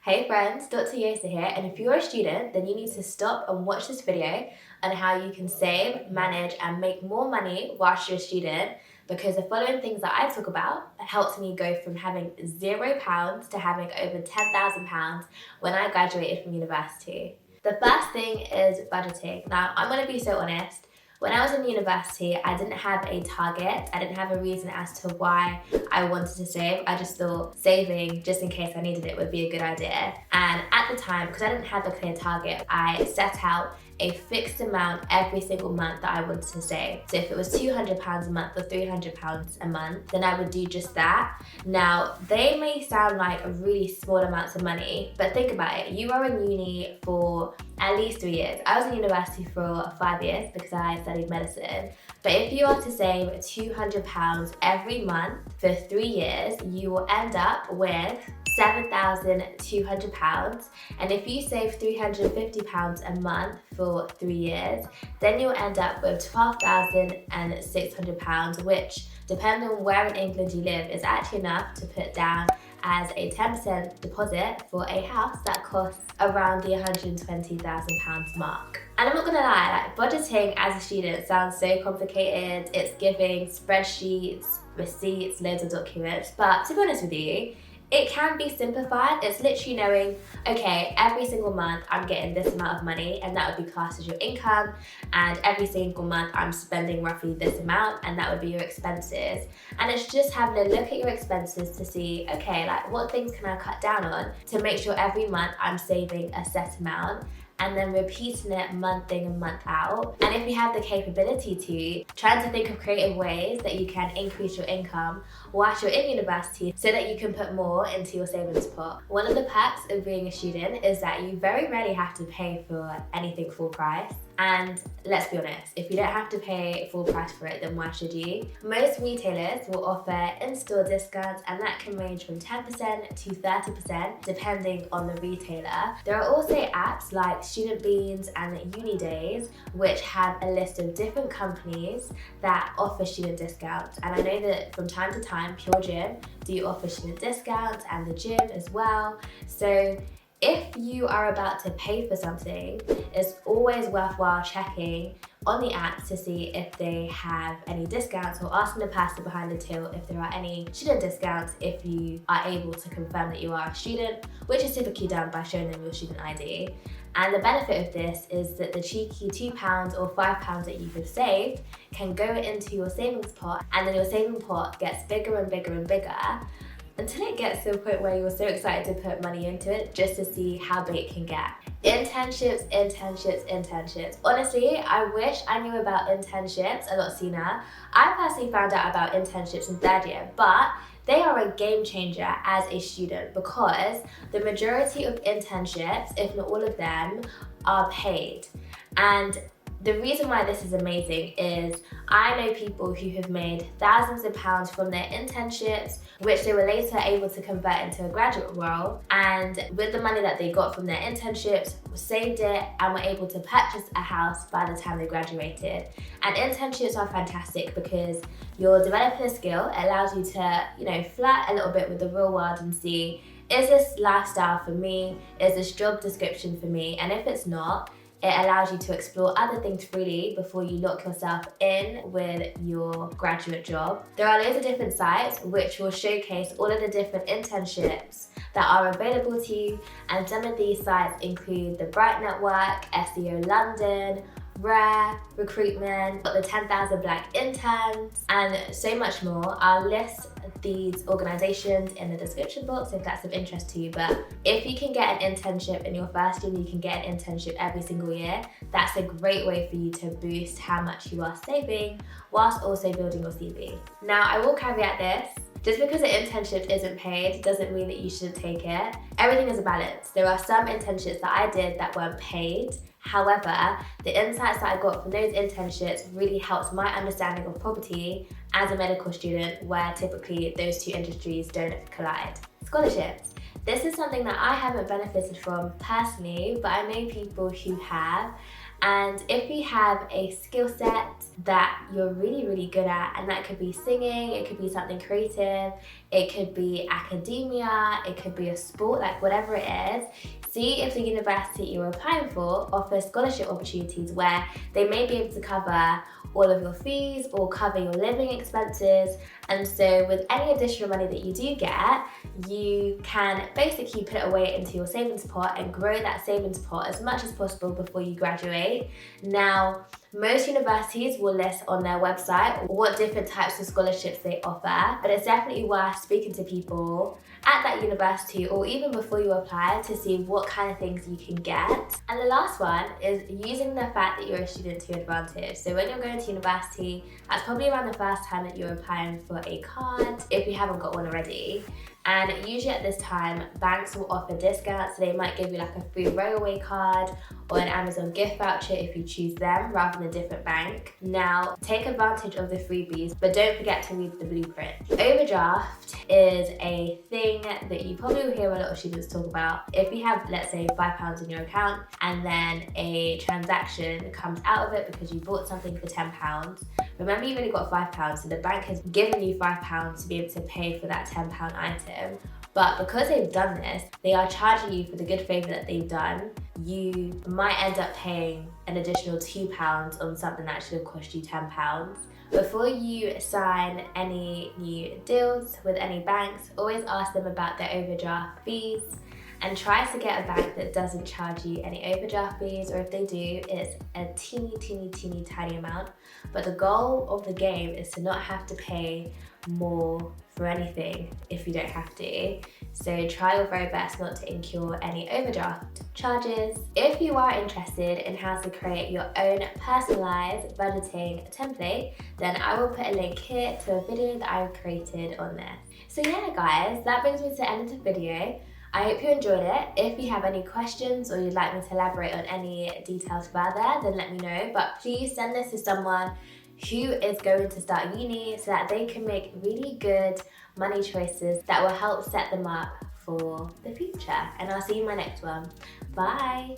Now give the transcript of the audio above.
Hey friends, Dr. Uyiosa here, and if you're a student, then you need to stop and watch this video on how you can save, manage, and make more money whilst you're a student, because the following things that I talk about helped me go from having £0 to having over £10,000 when I graduated from university. The first thing is budgeting. Now, I'm going to be so honest. When I was in university, I didn't have a target. I didn't have a reason as to why I wanted to save. I just thought saving just in case I needed it would be a good idea. And at the time, because I didn't have a clear target, I set out a fixed amount every single month that I wanted to save. So if it was £200 a month or £300 a month, then I would do just that. Now, they may sound like really small amounts of money, but think about it. You are in uni for at least 3 years. I was in university for 5 years because I studied medicine. But if you are to save £200 every month for 3 years, you will end up with £7,200. And if you save £350 a month for 3 years, then you'll end up with £12,600, which, depending on where in England you live, is actually enough to put down as a 10% deposit for a house that costs around the £120,000 mark. And I'm not gonna lie, budgeting as a student sounds so complicated. It's giving spreadsheets, receipts, loads of documents, but to be honest with you, it can be simplified. It's literally knowing, okay, every single month I'm getting this amount of money, and that would be classed as your income, and every single month I'm spending roughly this amount, and that would be your expenses. And it's just having a look at your expenses to see, okay, what things can I cut down on to make sure every month I'm saving a set amount, and then repeating it month in and month out. And if you have the capability to, trying to think of creative ways that you can increase your income whilst you're in university so that you can put more into your savings pot. One of the perks of being a student is that you very rarely have to pay for anything full price. And let's be honest, if you don't have to pay full price for it, then why should you? Most retailers will offer in-store discounts, and that can range from 10% to 30% depending on the retailer. There are also apps like Student Beans and Uni Days, which have a list of different companies that offer student discounts. And I know that from time to time, Pure Gym do offer student discounts, and the gym as well. So if you are about to pay for something, it's always worthwhile checking on the app to see if they have any discounts, or asking the person behind the till if there are any student discounts if you are able to confirm that you are a student, which is typically done by showing them your student ID. And the benefit of this is that the cheeky £2 or £5 that you have saved can go into your savings pot, and then your saving pot gets bigger and bigger and bigger, until it gets to a point where you're so excited to put money into it just to see how big it can get. Internships. Honestly, I wish I knew about internships a lot sooner. I personally found out about internships in 3rd year, but they are a game changer as a student, because the majority of internships, if not all of them, are paid. And the reason why this is amazing is I know people who have made thousands of pounds from their internships, which they were later able to convert into a graduate role, and with the money that they got from their internships, saved it and were able to purchase a house by the time they graduated. And internships are fantastic because you're developing a skill. It allows you to, flirt a little bit with the real world and see, is this lifestyle for me? Is this job description for me? And if it's not, it allows you to explore other things freely before you lock yourself in with your graduate job. There are loads of different sites which will showcase all of the different internships that are available to you, and some of these sites include the Bright Network, SEO London, Rare, Recruitment, got the 10,000 Black Interns, and so much more. I'll list these organisations in the description box if that's of interest to you. But if you can get an internship in your first year, and you can get an internship every single year, that's a great way for you to boost how much you are saving whilst also building your CV. Now, I will caveat this. Just because an internship isn't paid doesn't mean that you shouldn't take it. Everything is a balance. There are some internships that I did that weren't paid. However, the insights that I got from those internships really helped my understanding of property as a medical student, where typically those two industries don't collide. Scholarships. This is something that I haven't benefited from personally, but I know people who have. And if you have a skill set that you're really, really good at, and that could be singing, it could be something creative, it could be academia, it could be a sport, like whatever it is. See if the university you're applying for offers scholarship opportunities where they may be able to cover all of your fees or cover your living expenses. And so with any additional money that you do get, you can basically put it away into your savings pot and grow that savings pot as much as possible before you graduate. Now, most universities will list on their website what different types of scholarships they offer, but it's definitely worth speaking to people at that university or even before you apply to see what kind of things you can get. And the last one is using the fact that you're a student to your advantage. So when you're going to university, that's probably around the first time that you're applying for a card, if you haven't got one already. And usually at this time, banks will offer discounts. So they might give you like a free railway card or an Amazon gift voucher if you choose them rather than a different bank. Now, take advantage of the freebies, but don't forget to read the blueprint. Overdraft is a thing that you probably will hear a lot of students talk about. If you have, let's say, £5 in your account and then a transaction comes out of it because you bought something for £10, remember you've only got £5, so the bank has given you £5 to be able to pay for that £10 item. But because they've done this, they are charging you for the good favour that they've done. You might end up paying an additional £2 on something that should have cost you £10. Before you sign any new deals with any banks, always ask them about their overdraft fees and try to get a bank that doesn't charge you any overdraft fees, or if they do, it's a teeny tiny amount. But the goal of the game is to not have to pay more for anything if you don't have to. So try your very best not to incur any overdraft charges. If you are interested in how to create your own personalized budgeting template, then I will put a link here to a video that I've created on this. So yeah guys, that brings me to the end of the video. I hope you enjoyed it. If you have any questions or you'd like me to elaborate on any details further, then let me know. But please send this to someone who is going to start uni so that they can make really good money choices that will help set them up for the future. And I'll see you in my next one. Bye.